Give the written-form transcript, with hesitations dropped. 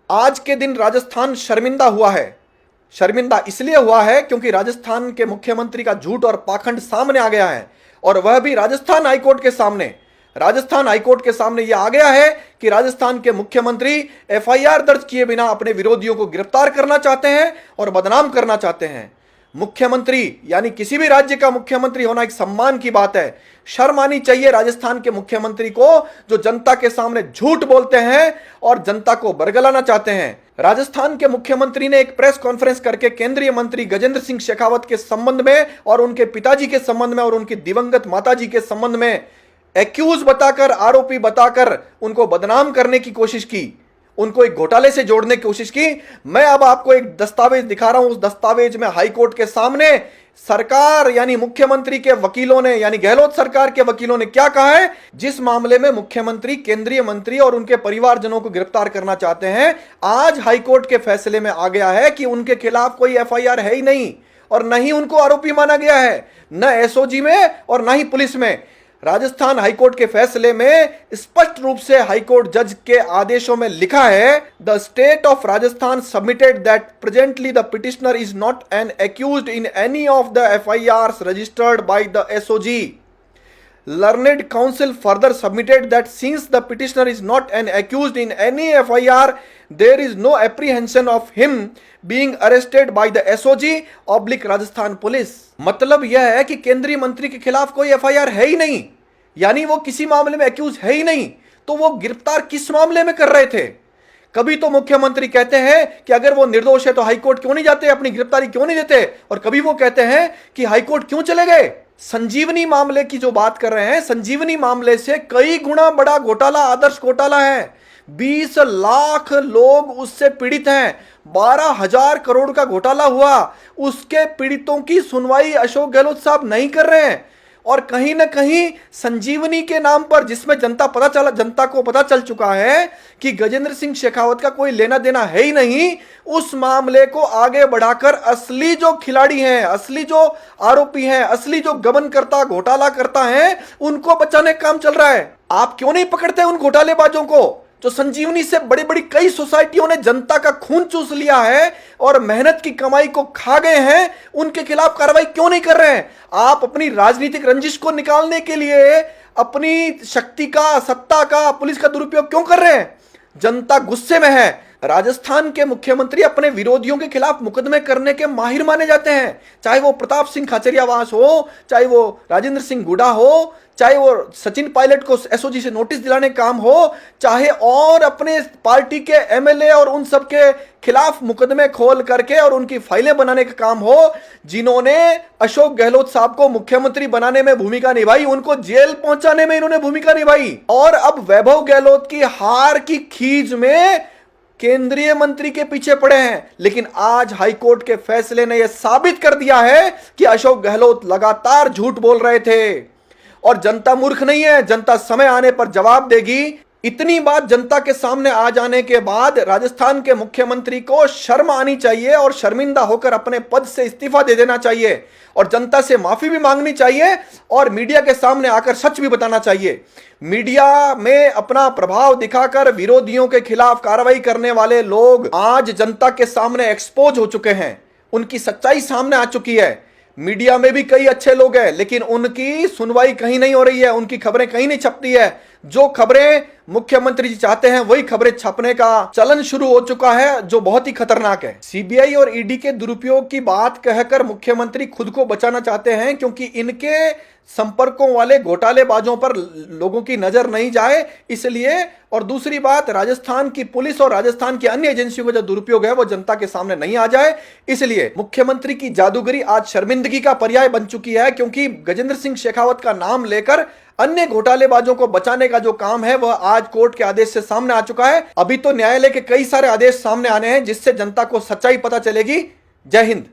आज के दिन राजस्थान शर्मिंदा हुआ है। शर्मिंदा इसलिए हुआ है क्योंकि राजस्थान के मुख्यमंत्री का झूठ और पाखंड सामने आ गया है, और वह भी राजस्थान हाईकोर्ट के सामने। राजस्थान हाईकोर्ट के सामने यह आ गया है कि राजस्थान के मुख्यमंत्री एफआईआर दर्ज किए बिना अपने विरोधियों को गिरफ्तार करना चाहते हैं और बदनाम करना चाहते हैं। मुख्यमंत्री यानी किसी भी राज्य का मुख्यमंत्री होना एक सम्मान की बात है। शर्म आनी चाहिए राजस्थान के मुख्यमंत्री को, जो जनता के सामने झूठ बोलते हैं और जनता को बरगलाना चाहते हैं। राजस्थान के मुख्यमंत्री ने एक प्रेस कॉन्फ्रेंस करके केंद्रीय मंत्री गजेंद्र सिंह शेखावत के संबंध में और उनके पिताजी के संबंध में और उनकी दिवंगत माताजी के संबंध में एक्यूज बताकर, आरोपी बताकर उनको बदनाम करने की कोशिश की, उनको एक घोटाले से जोड़ने की कोशिश की। मैं अब आपको एक दस्तावेज दिखा रहा हूं। उस दस्तावेज में हाईकोर्ट के सामने सरकार यानी मुख्यमंत्री के वकीलों ने, यानी गहलोत सरकार के वकीलों ने क्या कहा है। जिस मामले में मुख्यमंत्री, केंद्रीय मंत्री और उनके परिवारजनों को गिरफ्तार करना चाहते हैं, आज हाईकोर्ट के फैसले में आ गया है कि उनके खिलाफ कोई एफआईआर है ही नहीं और न ही उनको आरोपी माना गया है, न एसओजी में और न ही पुलिस में। राजस्थान हाईकोर्ट के फैसले में स्पष्ट रूप से हाईकोर्ट जज के आदेशों में लिखा है, the state of Rajasthan submitted that presently the petitioner is not an accused in any of the FIRs registered by the SOG. Learned counsel further submitted that since the petitioner is not an accused in any FIR, there is no apprehension of him being arrested by the SOG / Rajasthan police. मतलब यह है कि केंद्रीय मंत्री के खिलाफ कोई FIR है ही नहीं, यानी वो किसी मामले में एक्यूज है ही नहीं, तो वो गिरफ्तार किस मामले में कर रहे थे। कभी तो मुख्यमंत्री कहते हैं कि अगर वो निर्दोष है तो हाईकोर्ट क्यों नहीं जाते, अपनी गिरफ्तारी क्यों नहीं देते, और कभी वो कहते हैं कि हाईकोर्ट क्यों चले गए। संजीवनी मामले की जो बात कर रहे हैं, संजीवनी मामले से कई गुना बड़ा घोटाला आदर्श घोटाला है। 20 लाख लोग उससे पीड़ित हैं। 12,000 करोड़ का घोटाला हुआ, उसके पीड़ितों की सुनवाई अशोक गहलोत साहब नहीं कर रहे हैं। और कहीं ना कहीं संजीवनी के नाम पर, जिसमें जनता को पता चल चुका है कि गजेंद्र सिंह शेखावत का कोई लेना देना है ही नहीं, उस मामले को आगे बढ़ाकर असली जो खिलाड़ी हैं, असली जो आरोपी हैं, असली जो गबन करता, घोटाला करता है, उनको बचाने का काम चल रहा है। आप क्यों नहीं पकड़ते उन घोटालेबाजों को जो संजीवनी से बड़ी बड़ी कई सोसाइटियों ने जनता का खून चूस लिया है और मेहनत की कमाई को खा गए हैं, उनके खिलाफ कार्रवाई क्यों नहीं कर रहे हैं। आप अपनी राजनीतिक रंजिश को निकालने के लिए अपनी शक्ति का, सत्ता का, पुलिस का दुरुपयोग क्यों कर रहे हैं। जनता गुस्से में है। राजस्थान के मुख्यमंत्री अपने विरोधियों के खिलाफ मुकदमे करने के माहिर माने जाते हैं, चाहे वो प्रताप सिंह खाचरियावास हो, चाहे वो राजेंद्र सिंह गुडा हो, चाहे वो सचिन पायलट को एसओजी से नोटिस दिलाने का काम हो, चाहे और अपने पार्टी के एमएलए और उन सब के खिलाफ मुकदमे खोल करके और उनकी फाइलें बनाने का काम हो। जिन्होंने अशोक गहलोत साहब को मुख्यमंत्री बनाने में भूमिका निभाई, उनको जेल पहुंचाने में इन्होंने भूमिका निभाई, और अब वैभव गहलोत की हार की खींच में केंद्रीय मंत्री के पीछे पड़े हैं। लेकिन आज हाईकोर्ट के फैसले ने यह साबित कर दिया है कि अशोक गहलोत लगातार झूठ बोल रहे थे, और जनता मूर्ख नहीं है, जनता समय आने पर जवाब देगी। इतनी बात जनता के सामने आ जाने के बाद राजस्थान के मुख्यमंत्री को शर्म आनी चाहिए और शर्मिंदा होकर अपने पद से इस्तीफा दे देना चाहिए और जनता से माफी भी मांगनी चाहिए और मीडिया के सामने आकर सच भी बताना चाहिए। मीडिया में अपना प्रभाव दिखाकर विरोधियों के खिलाफ कार्रवाई करने वाले लोग आज जनता के सामने एक्सपोज हो चुके हैं, उनकी सच्चाई सामने आ चुकी है। मीडिया में भी कई अच्छे लोग हैं, लेकिन उनकी सुनवाई कहीं नहीं हो रही है, उनकी खबरें कहीं नहीं छपती है। जो खबरें मुख्यमंत्री जी चाहते हैं वही खबरें छपने का चलन शुरू हो चुका है, जो बहुत ही खतरनाक है। सीबीआई और ईडी के दुरुपयोग की बात कहकर मुख्यमंत्री खुद को बचाना चाहते हैं, क्योंकि इनके संपर्कों वाले घोटालेबाजों पर लोगों की नजर नहीं जाए, इसलिए। और दूसरी बात, राजस्थान की पुलिस और राजस्थान की अन्य एजेंसियों का जो दुरुपयोग है वो जनता के सामने नहीं आ जाए, इसलिए मुख्यमंत्री की जादूगरी आज शर्मिंदगी का पर्याय बन चुकी है, क्योंकि गजेंद्र सिंह शेखावत का नाम लेकर अन्य घोटालेबाजों को बचाने का जो काम है वह आज कोर्ट के आदेश से सामने आ चुका है। अभी तो न्यायालय के कई सारे आदेश सामने आने हैं जिससे जनता को सच्चाई पता चलेगी। जय हिंद।